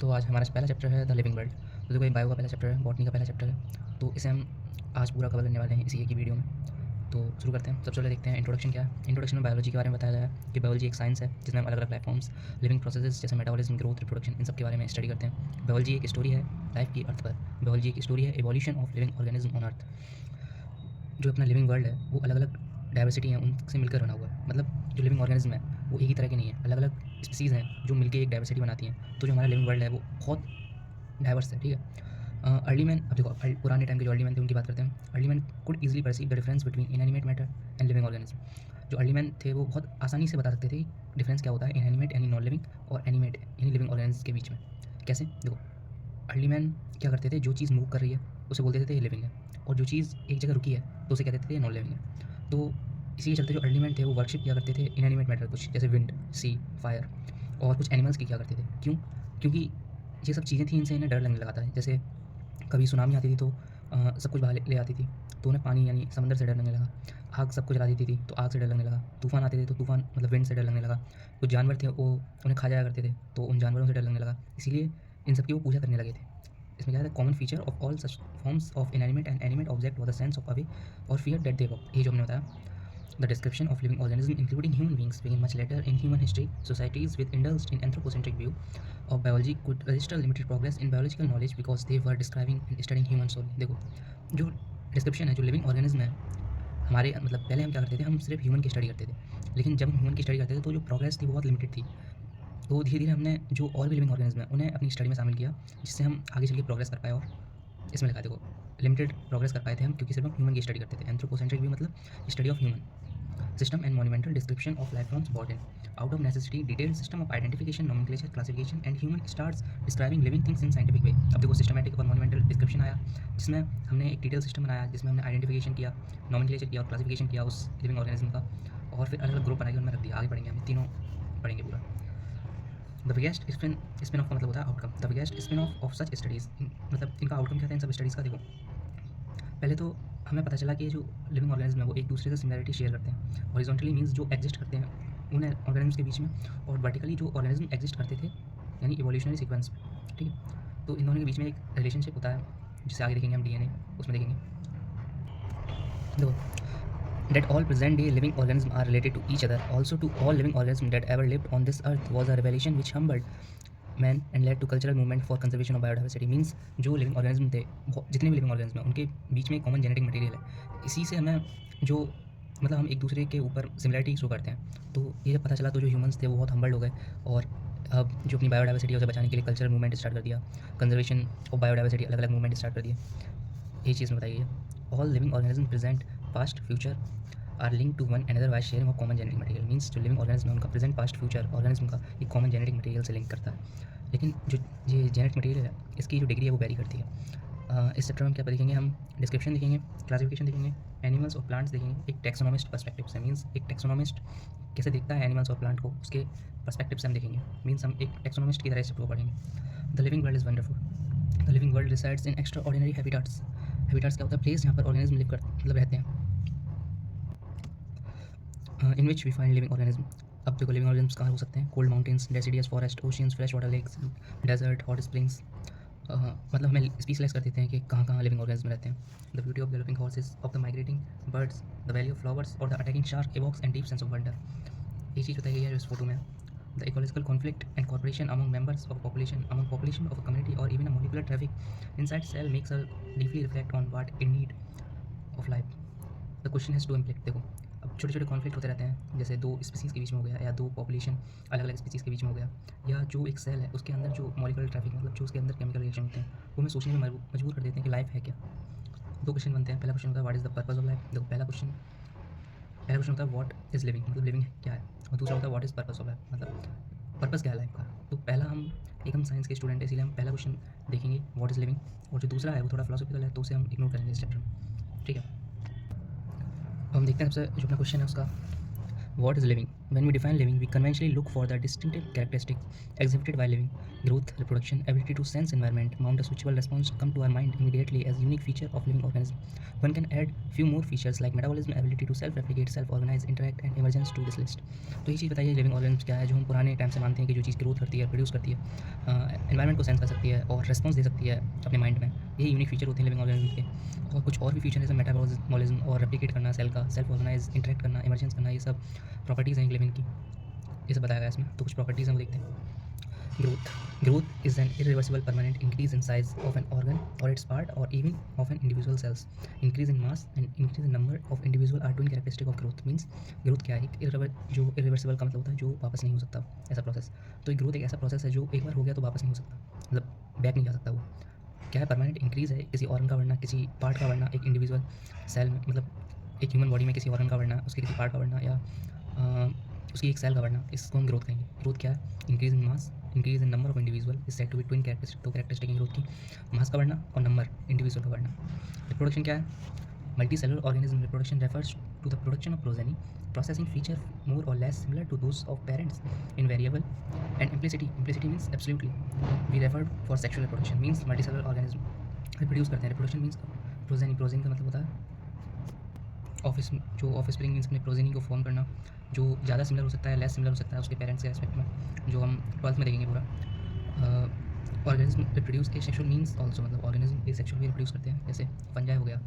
तो आज हमारा पहला चैप्टर है द लिविंग वर्ल्ड। तो देखो ये बायो का पहला चैप्टर है, बॉटनी का पहला चैप्टर है। तो इसे हम आज पूरा कवर करने वाले हैं इसी एक ही वीडियो में। तो शुरू करते हैं। सबसे पहले देखते हैं इंट्रोडक्शन क्या है। इंट्रोडक्शन में बायोलॉजी के बारे में बताया गया है कि बायोलॉजी एक साइंस है जिसमें हम अलग अलग लाइफ फॉर्म्स, लिविंग प्रोसेसेस जैसे मेटाबॉलिज्म, ग्रोथ, रिप्रोडक्शन, इन सब के बारे में स्टडी करते हैं। बायोलॉजी एक स्टोरी है लाइफ की अर्थ पर। बायोलॉजी एक स्टोरी है evolution of living organism on earth. जो अपना लिविंग वर्ल्ड है वो अलग अलग डाइवर्सिटी है उनसे मिलकर बना हुआ है। मतलब जो लिविंग ऑर्गेनिज्म है वो एक ही तरह के नहीं है, अलग अलग स्पीसीज़ हैं जो मिलकर एक डाइवर्सिटी बनाती हैं। तो जो हमारा लिविंग वर्ल्ड है वो बहुत डाइवर्स है, ठीक है। अर्ली मैन, अब देखो पुराने टाइम के जो अर्ली मैन थे उनकी बात करते हैं। Early man could easily perceive the difference between inanimate matter and living organism. जो अर्ली मैन थे वो बहुत आसानी से बता सकते थे डिफरेंस क्या होता है इनएनिमेट यानी नॉन लिविंग और एनिमेट यानी लिविंग ऑर्गेनिज्म के बीच में। कैसे? देखो, अर्ली मैन क्या करते थे, जो चीज़ मूव कर रही है उसे बोलते थे ये लिविंग है, और जो चीज़ एक जगह रुकी है तो उसे कहते थे ये नॉन लिविंग है। तो इसी के चलते जो अर्ली मैन थे वो वर्शिप किया करते थे इनएनिमेट मैटर, कुछ जैसे विंड, सी, फायर और कुछ एनिमल्स की किया करते थे। क्यों? क्योंकि ये सब चीज़ें थी, इनसे इन्हें डर लगने लगा था। जैसे कभी सुनामी आती थी तो सब कुछ बहा ले आती थी, तो उन्हें पानी यानी समंदर से डर लगने लगा। आग सबको जला देती थी तो आग से डर लगने लगा। तूफ़ान आते थे तो तूफ़ान मतलब विंड से डर लगने लगा। कुछ जानवर थे वो उन्हें खा जाया करते थे तो उन जानवरों से डर लगने लगा। इसीलिए इन सब की वो पूजा करने लगे थे। इसमें क्या है, common feature of all such forms of inanimate and animate object was the sense of away और फियर डेट दे वॉक। ये जो हमने बताया, the description of living organisms, including human beings, began much later in human history. Societies with indulged in anthropocentric view of biology could register limited progress in biological knowledge because they were describing and studying human soul. देखो, जो description है, जो living organism है हमारे, मतलब पहले हम क्या करते थे, हम सिर्फ ह्यूमन की स्टडी करते थे। लेकिन जब हम ह्यूमन की स्टडी करते थे तो जो प्रोग्रेस थी वो बहुत लिमिटेड थी। तो धीरे धीरे हमने जो और भी लिविंग ऑर्गेनिज्म है उन्हें अपनी स्टडी में शामिल किया, जिससे हम आगे चल के प्रोग्रेस कर पाए। और इसमें लिखा है, देखो, लिमिटेड प्रोग्रेस कर पाए थे हम क्योंकि सिर्फ हम ह्यूमन की स्टडी करते थे। एंथ्रोपोसेंट्रिक व्यू मतलब study of human system and monumental description of life forms brought in. Out of necessity, detailed system of identification, nomenclature, classification and human starts describing living things in scientific way. अब देखो systematic और monumental description आया, जिसमें हमने एक detail system बनाया, जिसमें हमने आइडेंटिफिकेशन किया, नोमेनक्लेचर किया और क्लासिफिकेशन किया उस लिविंग ऑर्गेनिज्म का, और फिर अलग अलग ग्रुप बनाए उनमें रख दिया। आगे पढ़ेंगे हम तीनों पढ़ेंगे पूरा। द बिगेस्ट स्पिन ऑफ का मतलब होता है outcome. The biggest spin of such studies, मतलब इनका आउटकम क्या था इन सब स्टडीज़ का। देखो, पहले तो हमें पता चला कि ये जो लिविंग ऑर्गेनिज्म है वो एक दूसरे से सिमिलरिटी शेयर करते हैं। हॉरिजॉन्टली मीन्स जो एग्जिस्ट करते हैं उन ऑर्गेनिज्म के बीच में, और वर्टिकली जो ऑर्गेनिज्म एग्जिस्ट करते थे यानी इवोल्यूशनरी सीक्वेंस में, ठीक है। तो इन दोनों के बीच में एक रिलेशनशिप होता है जिसे आगे देखेंगे हम डीएनए उसमें देखेंगे। देखो, that all present day living organisms are related to each other, also to all living organisms that ever lived on this earth was a revelation which humbled man and led to cultural movement for conservation of biodiversity. Means जो living organism थे, जितने भी living organism हैं उनके बीच में common genetic material है। इसी से हमें जो, मतलब हम एक दूसरे के ऊपर सिमिलरिटी शो करते हैं। तो ये जब पता चला तो जो ह्यूमंस थे वो बहुत हम्बल्ड हो गए, और अब जो अपनी बायोडाइवर्सिटी है उसे बचाने के लिए कल्चरल मूवमेंट स्टार्ट कर दिया, कंजर्वेशन ऑफ बायोडाइवर्सिटी, अलग अलग मूवमेंट स्टार्ट कर दिए। ये चीज़ में बताई गई है। All living organism present past future are link to one another by sharing of common genetic material. Means जो लिविंग ऑर्गेनिज्म है उनका प्रेजेंट पास्ट फ्यूचर ऑर्गेनिज्म का एक कॉमन जेनेटिक मटेरियल से लिंक करता है। लेकिन जो ये जेनेटिक मटेरियल है इसकी जो डिग्री है वो वेरी करती है। इस चैप्टर में क्या देखेंगे हम, डिस्क्रिप्शन देखेंगे, क्लासिफिकेशन देखेंगे, एनिमल्स और प्लांट्स देखेंगे एक टेक्सोनोमिस्ट पर्सपेक्टिव से। मीन्स एक टेक्सोनोमिस्ट कैसे देखता है एनिमल्स और प्लांट को, उसके पर्सपेक्टिव से हम देखेंगे। मीन्स हम एक टेक्सोनोमिस्ट की तरह इस चैप्टर को पढ़ेंगे। The living world is wonderful. The living world resides in extra ordinary habitats. Habitats क्या होता है, प्लेस जहाँ पर ऑर्गेनिज्म लिव कर मतलब रहते हैं, in which we find living organism. अब देखो लिविंग ऑर्गेनिज्म कहाँ हो सकते हैं, cold mountains, deciduous forest, oceans, fresh water lakes, desert, hot springs. मतलब हमें स्पीशलाइज कर देते हैं कि कहाँ कहाँ लिविंग ऑर्गेनिज्म रहते हैं। The beauty of developing horses, of the migrating birds, the value of flowers और the attacking shark evokes and deep sense of wonder. ये चीज़ बताई गई है इस फोटो में। The ecological conflict and corporation among members of population, among population of a community और even a molecular traffic inside cell makes a deeply reflect on what in need of life. The question has to इम्प्लिक्ट। देखो, अब छोटे छोटे conflict होते रहते हैं, जैसे दो स्पीसीज़ के बीच में हो गया, या दो पॉपुलेशन अलग अलग स्पीसीज़ के बीच में हो गया, या जो एक सेल है उसके अंदर जो मॉलिकुलर ट्रैफिक मतलब जो उसके अंदर केमिकल रिएक्शन होते हैं वो हमें सोचने में मजबूर कर देते हैं कि लाइफ है क्या। दो क्वेश्चन बनते हैं। पहला क्वेश्चन होता है what is the purpose of life. देखो, पहला क्वेश्चन होता है व्हाट इज़ लिविंग, मतलब लिविंग क्या है। और दूसरा होता है what is purpose of life, मतलब पर्पस क्या है लाइफ का। तो पहला हम एक हम साइंस के स्टूडेंट है इसीलिए हम पहला क्वेश्चन देखेंगे व्हाट इज़ लिविंग, और जो दूसरा है वो थोड़ा फिलोसॉफिकल है तो उसे हम इग्नोर करेंगे इस चैप्टर में, ठीक है। अब हम देखते हैं सबसे जो अपना क्वेश्चन है उसका, what is living? When we define living, we conventionally look for the distinctive characteristics exhibited by living: growth, reproduction, ability to sense environment, mount a switchable response come to our mind immediately as unique feature of living organism. One can add few more features like metabolism, ability to self-replicate, self-organize, interact, and emergence to this list. तो ये चीज़ बताइए living organism क्या है जो हम पुराने time से मानते हैं कि जो चीज़ ग्रोथ करती है, प्रोड्यूस करती है, एनवायरनमेंट को सेंस कर सकती है और रिस्पॉन्स दे सकती है अपने माइंड में। यही यूनिक फीचर होते हैं लिविंग ऑर्गेनिज्म के। और कुछ और भी फीचर जैसे मेटाबॉलिज्म और रेप्लिकेट करना सेल का, सेल्फ ऑर्गेनाइज, इंटरेक्ट करना, इमर्जेंस करना, ये सब प्रॉपर्टीज़ हैं लिविंग की, ये सब बताया गया इसमें। तो कुछ प्रॉपर्टीज़ हैं वो देखते हैं। Growth is an irreversible permanent increase in size of an organ or its part or even of an individual cells. Increase in mass and increase in number of individual are twin characteristic of growth. Means growth क्या है? जो irreversible का मतलब होता है जो वापस नहीं हो सकता ऐसा प्रोसेस। तो ये ग्रोथ एक ऐसा प्रोसेस है जो एक बार हो गया तो वापस नहीं हो सकता, मतलब बैक नहीं जा सकता। वो क्या है? परमानेंट इंक्रीज़ है किसी ऑर्गन का बढ़ना, किसी पार्ट का बढ़ना, एक इंडिविजुअल सेल में, मतलब एक ह्यूमन बॉडी में किसी ऑर्गन का बढ़ना, उसके किसी पार्ट का बढ़ना या उसकी एक सेल का बढ़ना, इसको हम ग्रोथ कहेंगे। ग्रोथ क्या है? Increase in mass, increase in number of individual is said to be twin characteristic. दो कैरेक्टरिस्टिक है ग्रोथ की, मास का बढ़ना और नंबर इंडिविजुअल का बढ़ना। रिप्रोडक्शन क्या है? Multicellular organism reproduction refers to the production of progeny processing feature more or less similar to those of parents in variable and implicity means absolutely we referred for sexual reproduction means multicellular organism reproduce करते हैं। reproduction means progeny का मतलब होता है of spring means अपने progeny को form करना, जो ज़्यादा सिमिलर हो सकता है, लेस सिमिलर हो सकता है उसके पेरेंट्स के एस्पेक्ट में, जो हम 12th में देखेंगे पूरा। ऑर्गेनिज्म रिप्रोड्यूस ए सेक्शुअल मीन्स ऑल्सो, मतलब ऑर्गेनिज्म ए सेक्शुअल भी रिप्रोड्यूस करते हैं। जैसे फंजाई हो गया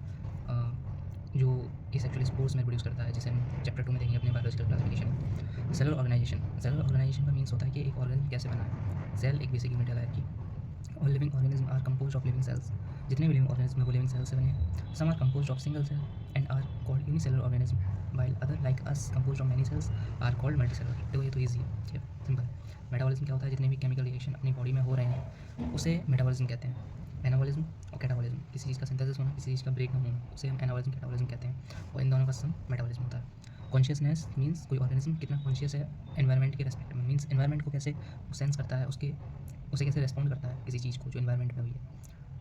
जो ए सेक्शुअल स्पोर्स में रिप्रोड्यूस करता है, जिसे हम चैप्टर 2 में देखेंगे अपने बायोलॉजिकल क्लासिफिकेशन में। सेलुलर ऑर्गेनाइजेशन का मीन्स होता है कि एक ऑर्गेनिज्म कैसे बना है। सेल एक बेसिक यूनिट है लाइफ की। All living organism are composed of living cells. जितने भी लिविंग ऑर्गेनिज्म है वो लिविंग सेल्स से बने हैं। Some are composed of single cell and are called unicellular organism, while other like us composed of many cells are called multicellular. देखो ये तो ईजी है, ठीक है, सिंपल। मेटाबॉलिज्म क्या होता है? जितने भी केमिकल रिएक्शन अपनी बॉडी में हो रहे हैं उसे मेटाबॉलिज्म कहते हैं। एनाबॉलिज्म और कैटाबॉलिज्म, किसी चीज़ का सिंथेसिस होना, किसी चीज़ का ब्रेक होना, उसे हम एनाबॉलिज्म कैटाबॉलिज्म कहते हैं, और इन दोनों का सम मेटाबॉलिज्म होता है। कॉन्शियसनेस मीन्स कोई ऑर्गेनिज्म कितना कॉन्शियस है एनवायरनमेंट के रेस्पेक्ट में, मीन्स एनवायरनमेंट को कैसे सेंस करता है, उसे कैसे रेस्पॉन्ड करता है किसी चीज़ को जो एनवायरनमेंट में हुई है,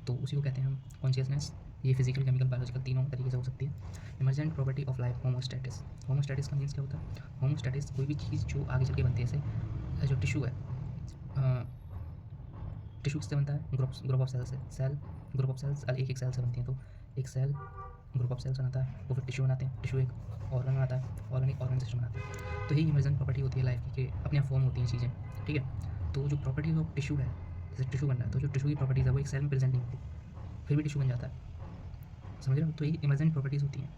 तो उसी को कहते हैं हम कॉन्शियसनेस। ये फिजिकल, केमिकल, बायोलॉजिकल तीनों तरीके से हो सकती है। Emergent property of life homeostasis. Homeostasis का मीन्स क्या होता है? होमोस्टैटिस कोई भी चीज़ जो आगे चल के बनती है, जैसे जो टिश्यू है, टिश्यू किससे बनता है? ग्रुप ऑफ सेल से। सेल ग्रुप ऑफ सेल्स एक सेल से बनती हैं, तो एक सेल ग्रुप ऑफ सेल्स बनाता है, वो फिर टिश्यू बनाते हैं, टिश्यू एक ऑर्गन बनाता है, ऑर्गन एक ऑर्गन सिस्टम बनाता है। तो यही इमरजेंट प्रॉपर्टी होती है लाइफ की कि अपने आप फॉर्म होती हैं चीज़ें, ठीक है। तो जो प्रॉपर्टीज ऑफ टिश्यू है, जैसे टिश्यू बन रहा है तो जो टिश्यू की प्रॉपर्टीज़ है वो एक सेल में प्रेजेंट नहीं होती, फिर भी टिश्यू बन जाता है, समझ रहे हो? तो यही इमरजेंट प्रॉपर्टीज़ होती हैं।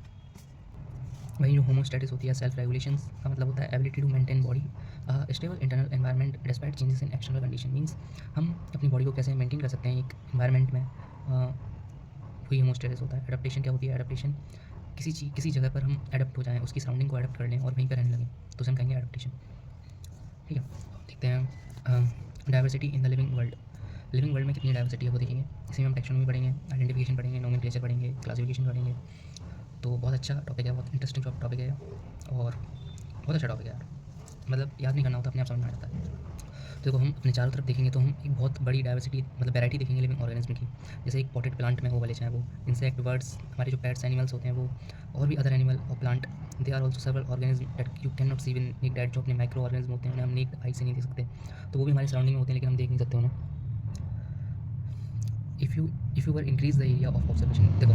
वहीं जो होमोस्टैटिस होती है, सेल्फ रेगुलेशंस का मतलब होता है ability to maintain body stable internal environment despite changes in external condition. Means हम अपनी बॉडी को कैसे मेंटेन कर सकते हैं एक एनवायरनमेंट में, वही होमोस्टैटिस होता है। एडेप्टेशन क्या होती है? एडेप्टेशन किसी जगह पर हम एडप्ट हो जाएँ, उसकी सराउंडिंग को एडप्ट कर लें और वहीं पर रहने लगें, तो उसे हम कहेंगे एडेप्टेशन, ठीक है। देखते हैं diversity in the living world. Living world में कितनी डाइवर्सिटी है वो देखेंगे। इसी में हम टैक्सोनॉमी पढ़ेंगे, आइडेंटिफिकेशन पढ़ेंगे, नोमेनक्लेचर पढ़ेंगे, क्लासिफिकेशन पढ़ेंगे। तो बहुत अच्छा टॉपिक है, बहुत इंटरेस्टिंग टॉपिक है और बहुत अच्छा टॉपिक है यार, मतलब याद नहीं करना होता, अपने आप समझ में आ जाता है। तो देखो हम अपने चारों तरफ देखेंगे तो हम एक बहुत बड़ी डाइवर्सिटी, मतलब वैरायटी देखेंगे लिविंग ऑर्गेनिज्म की। जैसे एक पॉटेड प्लांट में वो वाले चाहे वो इंसेक्ट, बर्ड्स, हमारे जो पेट्स एनिमल्स होते हैं वो, और भी अदर एनिमल और plant, they are also several organism that you can not see with naked eye, जो अपने माइक्रो ऑर्गेनिज्म होते हैं उन्हें हम नेक्ड आई से नहीं देख सकते, तो वो भी हमारी सराउंडिंग में होते हैं लेकिन हम देख नहीं सकते उन्हें। If you were increase the area of observation, देखो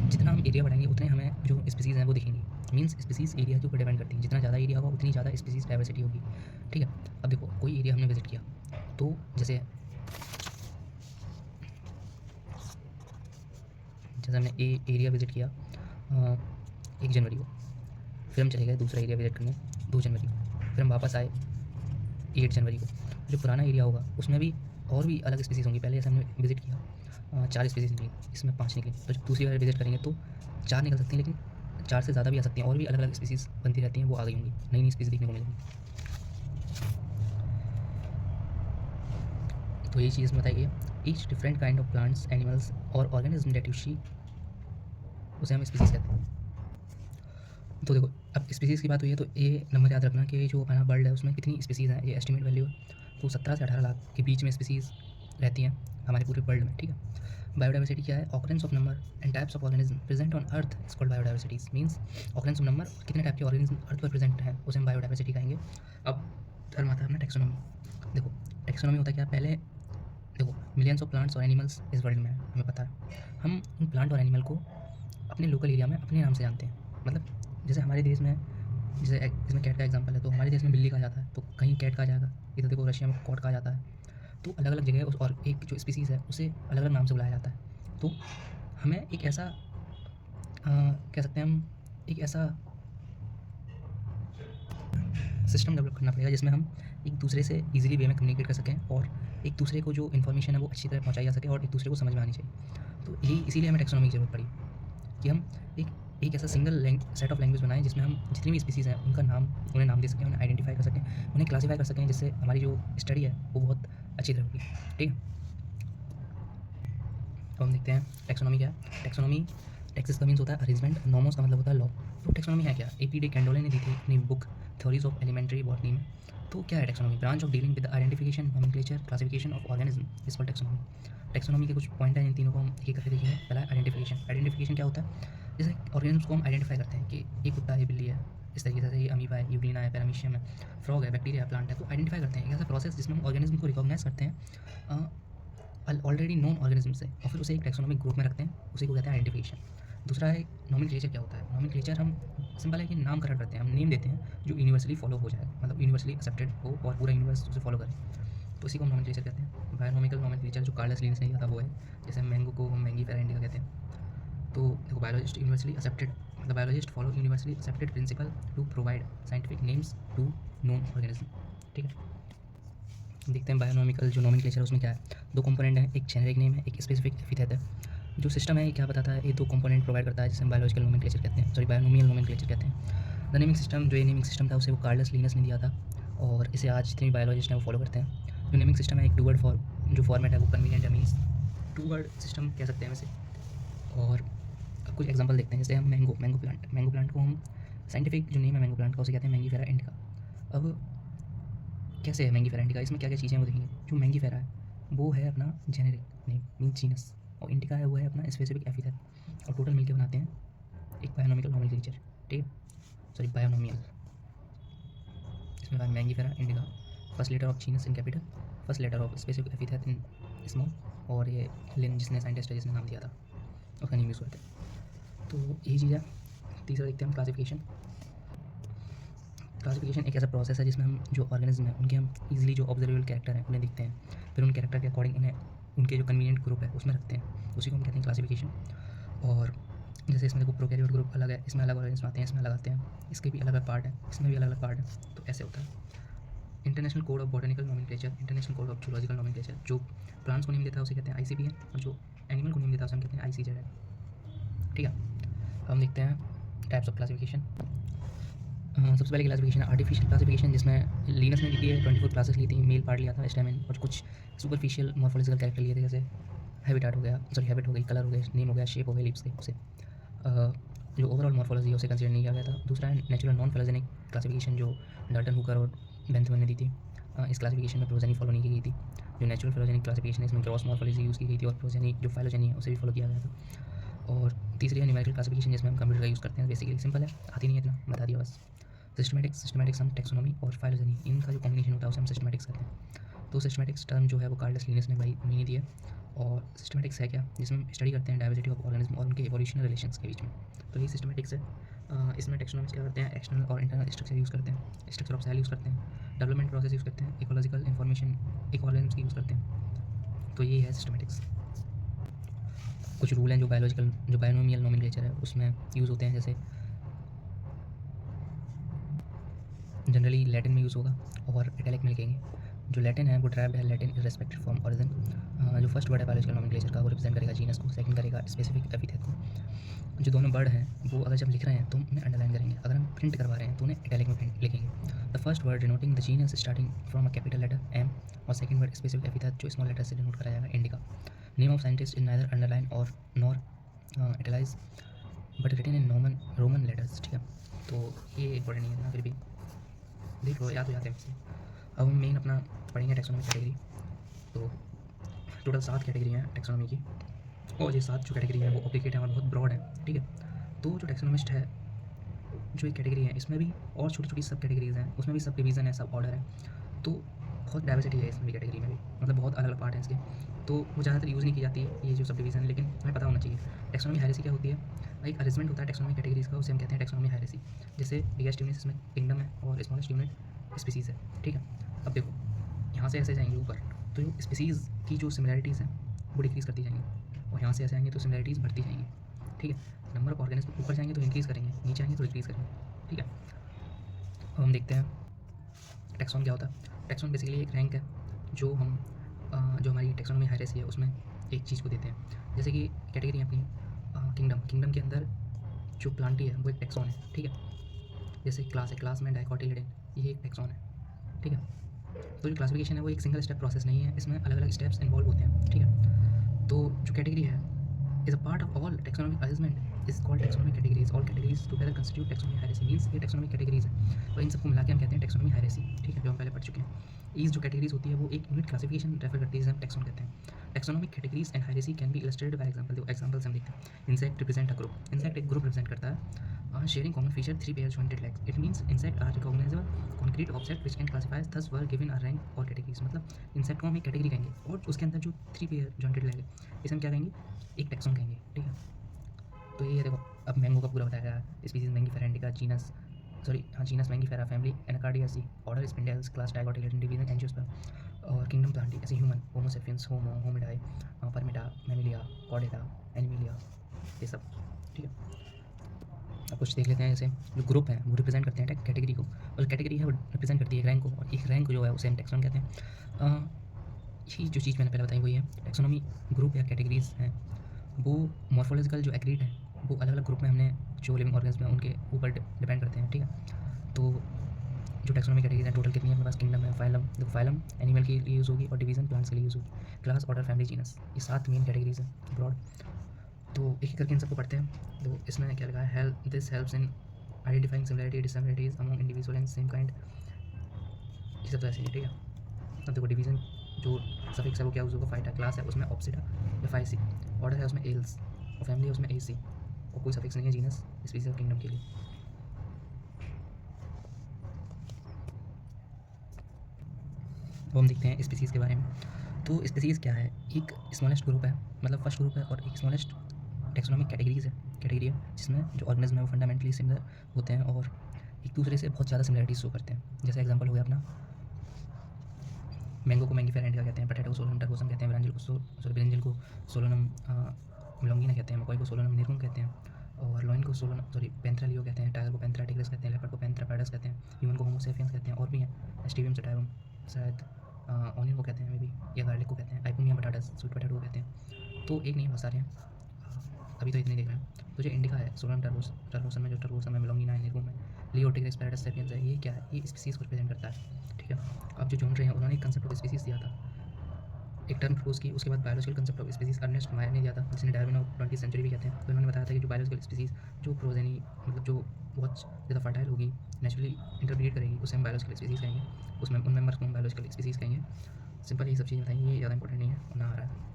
जितना हम एरिया बढ़ाएंगे उतने हमें जो स्पीसीज़ हैं वो दिखेंगी। मीन्स स्पीसीज़ एरिया के ऊपर डिपेंड करती हैं, जितना ज़्यादा एरिया होगा उतनी ज़्यादा स्पीसीज़ डाइवर्सिटी होगी, ठीक है। अब देखो कोई एरिया हमने विजिट किया, तो जैसे हमने एरिया विजिट किया 1 जनवरी को, फिर हम चले गए दूसरा एरिया विजिट करने 2 जनवरी को, फिर हम वापस आए 8 जनवरी को। जो पुराना एरिया होगा उसमें भी और भी अलग स्पीसीज़ होंगी। पहले जैसे हमने विजिट किया 4 स्पीसीज़ निकली, इसमें 5 निकली, तो जब दूसरी बार विजिट करेंगे तो 4 निकल सकती हैं, लेकिन 4 से ज़्यादा भी आ सकती हैं, और भी अलग अलग स्पीसीज़ बनती रहती हैं, वो आ गई होंगी, नई नई स्पीसीज़ देखने को मिलेंगी। तो यही चीज़ बताई गई है। Each different kind of plants, animals और ऑर्गेनिज्म दैट यू सी, उसे हम स्पीसीज़ कहते हैं। तो देखो अब स्पीसीज़ की बात हुई है तो ये नंबर याद रखना कि जो हमारा वर्ल्ड है उसमें कितनी स्पीसीज़ हैं, ये एस्टिमेट वैल्यू है, तो 17 से 18 लाख के बीच में स्पीसीज़ रहती हैं हमारे पूरे वर्ल्ड में, ठीक है। बायोडाइवर्सिटी क्या है? Occurrence of number and types of organism present on earth is called biodiversities. Means occurrence of number, कितने टाइप के ऑर्गेनिज्म अर्थ पर प्रेजेंट हैं उसे हम बायोडाइवर्सिटी कहेंगे। अब टर्म आता है अपना टैक्सोनॉमी। देखो टैक्सोनॉमी होता है क्या? पहले देखो मिलियंस ऑफ प्लांट्स और एनिमल्स इस वर्ल्ड में है, हमें पता है। हम उन प्लांट और एनिमल को अपने लोकल एरिया में अपने नाम से जानते हैं, मतलब जैसे हमारे देश में, जैसे इसमें कैट का एग्जांपल है, तो हमारे देश में बिल्ली कहा जाता है तो कहीं कैट कहा जाएगा, इधर देखो रशिया में कॉट कहा जाता है, तो अलग अलग जगह उस और एक जो स्पीसीज़ है उसे अलग अलग नाम से बुलाया जाता है। तो हमें एक ऐसा कह सकते हैं हम एक ऐसा सिस्टम डेवलप करना पड़ेगा जिसमें हम एक दूसरे से ईजिली वे में कम्युनिकेट कर सकें और एक दूसरे को जो इन्फॉर्मेशन है वो अच्छी तरह पहुँचाई जा सके और एक दूसरे को समझ में आनी चाहिए। तो यही इसीलिए हमें टैक्सोनॉमी की ज़रूरत पड़ी कि हम एक एक ऐसा सिंगल सेट ऑफ लैंग्वेज बनाएं जिसमें हम जितनी भी स्पीसीज़ हैं उनका नाम उन्हें नाम दे सकें, उन्हें आइडेंटिफाई कर सकें, उन्हें क्लासीफाई कर सकें, जिससे हमारी जो स्टडी है वो बहुत अच्छी तरह होगी। ठीक है, तो हम देखते हैं टैक्सोनॉमी क्या है। टैक्सोनॉमी टेक्सिस का मीन्स होता है अरेंजमेंट, नॉमोस का मतलब होता है लॉ। तो टैक्सोनॉमी है क्या? ए.पी. डे कैंडोले ने दी थी अपनी book theories of elementary botany में। तो क्या है taxonomy? Branch of dealing with identification, nomenclature, classification of organism is called taxonomy. Taxonomy के कुछ पॉइंट हैं, इन तीनों को हम एक करके देखेंगे। पहला आइडेंटिफिकेशन। आइडेंटिफिकेशन क्या होता है? जैसे ऑर्गेनिज्म को हम आइडेंटिफाई करते हैं कि ये कुत्ता है, ये बिल्ली है, इस तरीके से ये अमीबा है, यूग्लिना है, पैरामीशियम है, फ्रॉग है, बैक्टीरिया है, प्लांट है। तो आइडेंटिफाई करते हैं, एक ऐसा प्रोसेस जिसमें हम ऑर्गेनिज्म को रिकॉग्नाइज करते हैं ऑलरेडी नोन ऑर्गेनिज्म से और फिर उसे एक टैक्सोनॉमिक ग्रुप में रखते हैं, उसी को कहते हैं आइडेंटिफिकेशन। दूसरा है नोमेनक्लेचर। क्या होता है नोमेनक्लेचर? हम सिंपल है कि नामकरण करते हैं, हम नेम देते हैं जो यूनिवर्सली फॉलो हो जाए, मतलब यूनिवर्सली एक्सेप्टेड हो और पूरा यूनिवर्स उसे फॉलो करे, तो इसी को हम नोमेनक्लेचर कहते हैं। बायोनॉमिकल नोमेनक्लेचर जो कार्लस लिन्स ने दिया था वो है, जैसे मैंगो को हम मैंगी फेरा इंडिका कहते हैं। तो देखो, बायोलॉजिस्ट यूनिवर्सली एक्सेप्टेड, मतलब biologist follow universally accepted principle to provide scientific names to known organism. ठीक है, देखते हैं बायोनॉमिकल जो नोमेनक्लेचर है उसमें क्या है। दो कंपोनेंट है, एक जेनेरिक नेम है, एक स्पेसिफिक एपिथेट है। जो सिस्टम है क्या बताता है, ये दो कंपोनेंट प्रोवाइड करता है जिसे हम बायोलॉजिकल नोमेनक्लेचर कहते हैं, सॉरी बायोनोमियल नोमेनक्लेचर कहते हैं। द नेमिंग सिस्टम, जो ये नेमिंग सिस्टम था उसे वो कार्लस लिनस ने दिया था और इसे आज जितने भी बायोलॉजिस्ट हैं वो फॉलो करते हैं। जो नेमिंग सिस्टम है एक टू वर्ड जो फॉर्मेट है वो कन्वीनियंट है, मीन्स टू वर्ड सिस्टम कह सकते हैं वैसे। और कुछ एग्जांपल देखते हैं, जैसे हम मैंगो प्लांट को हम साइंटिफिक जो नेम है मैंगो प्लांट का उसे कहते हैं मैंगी फेरा इंडिका। अब कैसे है मैंगी फेरा इंडिका, इसमें क्या क्या चीज़ें हैं वो देखेंगे। जो मैंगी फेरा है वो है अपना जेनेरिक नेम मीन जीनस, और इंडिका है वो है अपना स्पेसिफिक एपिथेट, और टोटल मिलकर बनाते हैं एक बायोनॉमिकल नोमेनक्लेचर। ठीक है, सॉरी बायोनोमियल। इसमें Mangifera indica, first letter of genus in capital, first letter of specific epithet in small, और ये लिन जिसने साइंटिस्ट है जिसने नाम दिया था उसका नेम यूज़ करते हैं। तो यही चीज़ है। तीसरा देखते हैं हम क्लासिफिकेशन। क्लासिफिकेशन एक ऐसा प्रोसेस है जिसमें हम जो ऑर्गेनिज्म है उनके हम इजीली जो ऑब्जर्वेबल कैरेक्टर हैं उन्हें देखते हैं, फिर उन कैरेक्टर के अकॉर्डिंग उन्हें उनके जो कन्वीनियंट ग्रुप है उसमें रखते हैं, उसी को हम कहते हैं क्लासिफिकेशन। और जैसे इसमें देखो प्रोकैरियोट ग्रुप अलग है, इसमें अलग ऑर्गेनिज्म आते हैं, इसमें अलग आते हैं, इसके भी अलग अलग पार्ट है, इसमें भी अलग अलग पार्ट है, तो ऐसे होता है। International code of botanical nomenclature, international code of zoological nomenclature, जो प्लांट्स को नेम देता है उसे कहते हैं ICPN, और जो एनिमल को नेम देता है उसे हम कहते हैं ICZ। ठीक है, हम देखते हैं टाइप्स ऑफ क्लासिफिकेशन। सबसे पहले क्लासिफिकेशन आर्टिफिशियल क्लासिफिकेशन, जिसमें लीनस ने ली है 24 क्लासेस ली थी, मेल पार्ट लिया था स्टेमिन, और कुछ सुपरफिशियल मॉर्फोलॉजिकल कैरेक्टर लिए थे, जैसे हैबिटाट हो गया, सॉरी हैबिट हो गई, कलर हो गया, नेम हो गया, शेप हो गया, लिप्स थे उसे। जो ओवरऑल मॉर्फोलॉजी है उसे कंसिडर नहीं किया गया था। दूसरा है नेचुरल नॉन फिलोजेनिक क्लासिफिकेशन, जो डाल्टन हुकर और बेंथमन ने दी थी। इस क्लासिफिकेशन में प्रोजेनी फॉलो नहीं की गई थी। जो नेचुरल फिलोजेनिक क्लासिफिकेशन है इसमें क्रॉस मॉर्फोलॉजी यूज़ की गई थी, और प्रोजेनी जो फाइलोजेनी है उसे भी फॉलो किया गया था। और तीसरी है न्यूमेरिकल क्लासिफिकेशन, जिसमें हम कंप्यूटर का यूज़ करते हैं। बेसिकली सिंपल है, आती नहीं है इतना, बता दिया बस। सिस्टमेटिक्स हम टेक्सोनॉमी और फाइलोजेनी, इनका जो कॉम्बिनेशन होता है उसे हम सिस्टमेटिक्स कहते हैं। तो सिस्टमेटिक्स टर्म जो है वो कार्लस लिनस ने भाई मीनिंग दी है। और सिस्टमेटिक्स है क्या, जिसमें हम स्टडी करते हैं डाइवर्सिटी ऑफ ऑर्गेनिज्म और उनके एवोल्यूशनल रिलेशंस के बीच में, तो ये सिस्टमेटिक्स है। इसमें टेक्सोनॉमिक्स क्या करते हैं, एक्सटर्नल और इंटरनल स्ट्रक्चर यूज़ करते हैं, स्ट्रक्चर ऑफ सेल यूज़ करते हैं, डेवलपमेंट प्रोसेस यूज़ करते हैं, इकोलॉजिकल इन्फॉर्मेशन एक ऑर्गेनिज्म की यूज़ करते हैं। तो ये है सिस्टमेटिक्स। कुछ रूल हैं जो बायोनोमियल नोमेनक्लेचर है उसमें यूज़ होते हैं, जैसे जनरली लैटिन में यूज़ होगा और इटैलिक में लिखेंगे। जो लैटिन है वो ड्राइव्ड है लैटिन रिस्पेक्टेड फ्रॉम ओरिजिन। जो फर्स्ट वर्ड है बायोलॉजिकल नोमेनक्लेचर का वो रिप्रेजेंट करेगा जीनस को, सेकंड करेगा स्पेसिफिक एपिथेट को। जो दोनों वर्ड हैं वो अगर जब लिख रहे हैं तो उन्हें अंडरलाइन करेंगे, अगर हम प्रिंट करवा रहे हैं तो उन्हें इटैलिक में प्रिंट लिखेंगे। The first word denoting the genus starting from a capital letter M, और सेकंड वर्ड स्पेसिफिक एपिथेट जो स्मॉल लेटर से डिनोट करा जाएगा indica. Name of scientist is neither underline और nor italicise but written in Roman letters. ठीक है, तो ये इंपॉर्टेंट नहीं है ना, फिर भी देख लो, याद हो जाते हैं वैसे। अब हम मेन अपना पढ़ेंगे टैक्सोनॉमी कैटेगरी। तो टोटल 7 कैटेगरी हैं टैक्सोनॉमी की, और ये 7 जो कैटेगरी है वो ऑब्लिगेट है और बहुत ब्रॉड है। ठीक है, तो जो टैक्सोनॉमिस्ट है, जो एक कैटेगरी है इसमें भी और छोटी छोटी सब कैटेगरीज हैं, उसमें भी सब डिवीज़न है, सब ऑर्डर है, तो बहुत डाइवर्सिटी है इसमें भी, कैटेगरी में भी, मतलब बहुत अलग अलग पार्ट हैं इसके। तो वो ज़्यादातर यूज़ नहीं की जाती है ये जो सब डिवीज़न है, लेकिन हमें पता होना चाहिए। टैक्सोनॉमी हायरार्की क्या होती है, एक अरेंजमेंट होता है टैक्सोनॉमी कैटेगरीज का, उसे हम कहते हैं टैक्सोनॉमी हायरार्की। जैसे बिगेस्ट यूनिट इसमें किंगडम है और स्मॉलेस्ट यूनिट स्पीसीज़ है। ठीक है, अब देखो यहाँ से ऐसे जाएंगे ऊपर, तो स्पीसीज़ की जो सिमिलैरिटीज़ हैं वो डिक्रीज़ करती जाएंगी, और यहाँ से ऐसे आएंगे तो सिमिलैरिटीज़ बढ़ती जाएंगी। ठीक है, नंबर ऑफ ऑर्गेनिज्म ऊपर जाएंगे तो इंक्रीज़ करेंगे, नीचे आएंगे तो डिक्रीज़ करेंगे। ठीक है, अब हम देखते हैं टैक्सॉन क्या होता है। टैक्सॉन बेसिकली एक रैंक है जो हम जो हमारी टैक्सोनॉमी हायरार्की है उसमें एक चीज़ को देते हैं। जैसे कि कैटेगरी है अपनी किंगडम के अंदर जो प्लांटी है वो एक टैक्सॉन है। ठीक है, जैसे क्लास है, क्लास में डाइकोटिलिडन, ये एक टैक्सॉन है। ठीक है, तो जो क्लासिफिकेशन है वो एक सिंगल स्टेप प्रोसेस नहीं है, इसमें अलग अलग स्टेप्स इन्वॉल्व होते हैं। ठीक है, तो जो कैटेगरी है is a part of all taxonomic arrangement is called taxonomic categories. All categories together constitute taxonomic hierarchy. Means ये टैक्सोनॉमिक कैटेगरीज है, तो इन सबको मिला के हम कहते हैं टैक्सोनॉमिक हायरार्की। ठीक है, जो हम पहले पढ़ चुके हैं। ईज जो कैटेगरीज होती है वो एक यूनिट क्लासिफिकेशन रेफर करती है, जिसे हम टैक्सोन कहते हैं। Taxonomic categories and hierarchy can be illustrated by example. देखो एग्जांपल्स हम देखते हैं। Insect represent a group. Insect एक ग्रुप रिप्रेजेंट करता है, sharing common feature 3 pair jointed legs. It means insect are recognizable concrete object which can classify thus were given a rank और categories. मतलब insect को हम एक कैटेगरी कहेंगे और उसके अंदर जो 3 पेयर जॉइंटेड लेग है इसे हम क्या कहेंगे, एक टैक्सोन कहेंगे। ठीक है, तो ये देखो अब मैंगो का पूरा बताया गया। Species Mangifera indica, genus Mangifera, family Anacardiaceae, order spindles, class dicotyledon, division angiosperm, और किंगडम प्लांटी ऐसे ह्यूमन, होमो सेपियंस, होमो, होमिडाई, परमिटा, मैमिलिया, कॉर्डेटा, एनिमिलिया, ये सब। ठीक है, अब कुछ देख लेते हैं। जैसे जो ग्रुप है वो रिप्रेजेंट करते हैं कैटेगरी को, और कैटेगरी है वो रिप्रेजेंट करती है एक रैंक को, और एक रैंक जो है उसे हम टैक्सोन कहते हैं। ये जो चीज़ मैंने पहले बताई वही है। टैक्सोनॉमी ग्रुप या कैटेगरीज हैं वो मॉर्फोलॉजिकल जो एग्रीड है वो अलग अलग ग्रुप में हमने जो लिविंग ऑर्गन्स में उनके ऊपर डिपेंड करते हैं। ठीक है, तो जो टैक्सोनॉमी कैटेगरीज हैं टोटल कितनी है अपने पास। किंगडम है, फाइलम, देखो फाइलम एनिमल के लिए यूज़ होगी, और डिवीजन प्लांट्स के लिए यूज़ होगी, क्लास, ऑर्डर, फैमिली, जीनस, ये 7 मेन कैटेगरीज हैं ब्रॉड। तो एक एक करके इन सबको पढ़ते हैं। तो इसमें क्या लगा है, this helps in identifying similarity dissimilarities among individual and same kind, ये सब तो ऐसे ही है। ठीक है, अब देखो डिवीजन जो सफिक्स है वो क्या यूज़ होगा, फाइटा, क्लास है उसमें ऑप्सिटा या फाइसी, ऑर्डर है उसमें एल्स, और फैमिली है उसमें एसी, और कोई सफिक्स नहीं है जीनस स्पीसीज और किंगडम के लिए। अब हम देखते हैं स्पीसीज़ के बारे में। तो स्पीसीज़ क्या है, एक स्मॉलेस्ट ग्रुप है, मतलब फर्स्ट ग्रुप है, और एक स्मॉलेस्ट टैक्सोनॉमिक कैटेगरी है जिसमें जो ऑर्गेनिज्म है वो फंडामेंटली सिमिलर होते हैं और एक दूसरे से बहुत ज़्यादा सिमिलरिटीज शो करते हैं। जैसे एग्जांपल हो गया अपना मैंगो को मैंगीफेरा इंडिका कहते हैं, पटेटो को सोलोनम टर्बोसम कहते हैं, ब्रिंजल को सोलोनम मिलोंगिना कहते हैं, मकई को सोलोनम निगुम कहते हैं, और लॉइन को पेंथ्रा लियो कहते हैं, टाइगर को पेंथ्रा टिग्रिस कहते हैं, लेपर्ड को पेंथ्रा पैडस कहते हैं, ह्यूमन को होमो सेपियंस कहते हैं, और भी हैं एस्टिवियम सटाइवम, शायद ऑनियन को कहते हैं मे बी, या गार्लिक को कहते हैं, आइपोनियम बटाटस, स्वीट पोटैटो को कहते हैं। तो एक नहीं बहुत सारे हैं, अभी तो इतने देख रहे हैं। तो जो इंडिका है सोलोनम टर्बोसम में, जो टर्बोसम है, मिलोंगिना है, निगुम है, लियो टिग्रिस पैडस सेपियंस है, ये क्या है, ये स्पीसीज़ को रिप्रेजेंट करता है। ठीक है, अब जो जोन रहे हैं उन्होंने एक कंसेप्ट ऑफ स्पीसीज़ दिया था, एक टर्म प्रपोज की, उसके बाद biological concept of species Ernest Mayr ने दिया था, जिसने डार्विन ऑफ 20th सेंचुरी भी कहते हैं। तो इन्होंने बताया था कि जो बायोलॉजिकल स्पीसीज जो प्रोजेनी मतलब जो बहुत ज़्यादा फर्टाइल होगी, नेचुरली इंटरब्रीड करेगी, उसे हम बायोलॉजिकल स्पीसीज कहेंगे, उसमें उन मेंबर्स को हम बायोलॉजिकल स्पीसीज कहेंगे। सिंपल ये सब चीज़ें बताएंगे, ये ज़्यादा इंपॉर्टेंट नहीं है ना आ रहा है।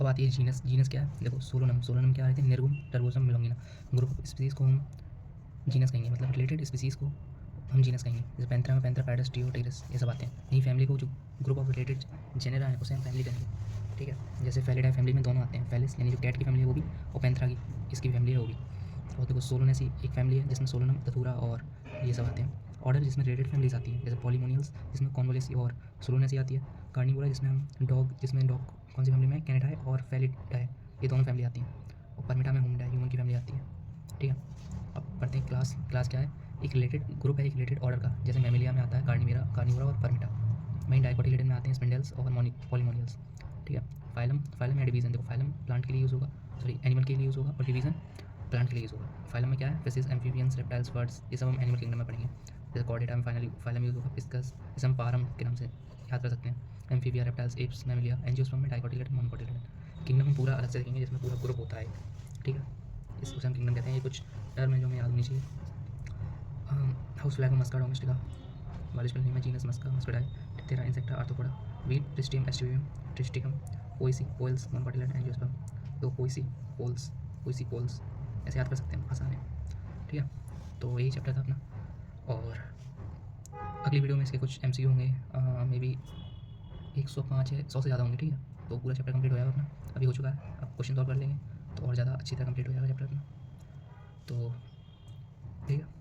अब आती है जीनस। जीनस क्या है, देखो सोलोनम क्या आ रही थी, निरगुम, टर्बोसम, मिलोंगिना, ग्रुप ऑफ स्पीसीज को हम जीनस कहेंगे, मतलब रिलेटेड स्पीसीज़ को हम जीनस कहेंगे। जैसे पेंथ्रा में पेंथ्रा पैडस, ट्रियो, टिग्रिस, ये सब आते हैं। यही फैमिली को जो ग्रुप ऑफ रिलेटेड जेनेरा है उसे हम फैमिली कहेंगे। ठीक है, जैसे फेलिडाई फैमिली में दोनों आते हैं, फेलिस यानी जो कैट की फैमिली है वो भी, और पेंथ्रा की इसकी फैमिली है वो भी। और देखो सोलोनेसी एक फैमिली है जिसमें सोलोनम, धतूरा और ये सब आते हैं। ऑर्डर जिसमें रिलेटेड फैमिलीज आती हैं, जैसे पॉलीमोनियल्स जिसमें कॉन्वोलेसी और सोलोनेसी आती है। कार्निवोरा जिसमें हम डॉग, जिसमें डॉग कौन सी फैमिली में, कैनेडाई और फेलिडाई, ये दोनों फैमिली आती हैं। और परमिटा में होमिडाई ह्यूमन की फैमिली आती है। ठीक है, अब पढ़ते हैं क्लास। क्लास क्या है, एक रिलेटेड ग्रुप है एक रिलेटेड ऑर्डर का, जैसे मैमिलिया में आता है कार्निवोरा और परमिटा, वहीं डाइकोटिलिडन में आते हैं स्पिंडल्स और पॉलीमोनियल्स। ठीक है, फाइलम या डिवीजन, देखो फाइलम प्लांट के लिए यूज़ होगा, एनिमल के लिए यूज़ होगा, और डिवीजन प्लांट के लिए यूज़ होगा। फाइलम में क्या है, फिशेस, एम्फीबियंस, रेप्टाइल्स, बर्ड्स, ये सब हम एनिमल किंगडम में पढ़ेंगे। जैसे कॉर्डेटा में फाइलम यूज़ होगा, फिस्कस, इसे हम पारम के नाम से याद कर सकते हैं। Amphibia, reptiles, apps, Mammalia, angiosperm में डाइकोटिलिडन, मोनोकोटिलिडन। किंगडम हम पूरा अलग से देखेंगे जिसमें पूरा ग्रुप होता है। ठीक है, इसको हम किंगडम कहते हैं। ये कुछ टर्म है जो हमें याद होनी चाहिए। House fly Musca domestica, biological name है genus Musca, Muscidae, Diptera, Insecta, Arthropoda, wheat, प्रिस्टियम, aestivum, Triticum, Poaceae, Poales, monocotyledon, angiosperm. तो पोइसी पोल्स ऐसे याद कर सकते हैं, आसान है। ठीक है, तो यही चैप्टर था अपना, और अगली वीडियो में इसके कुछ MCQ होंगे, मे बी 105 या 100 से ज़्यादा होंगे। ठीक है, तो पूरा चैप्टर कंप्लीट हो जाएगा अपना, अभी हो चुका है। अब क्वेश्चन सॉल्व कर लेंगे तो और ज़्यादा अच्छी तरह कंप्लीट हो जाएगा चैप्टर अपना। तो ठीक है।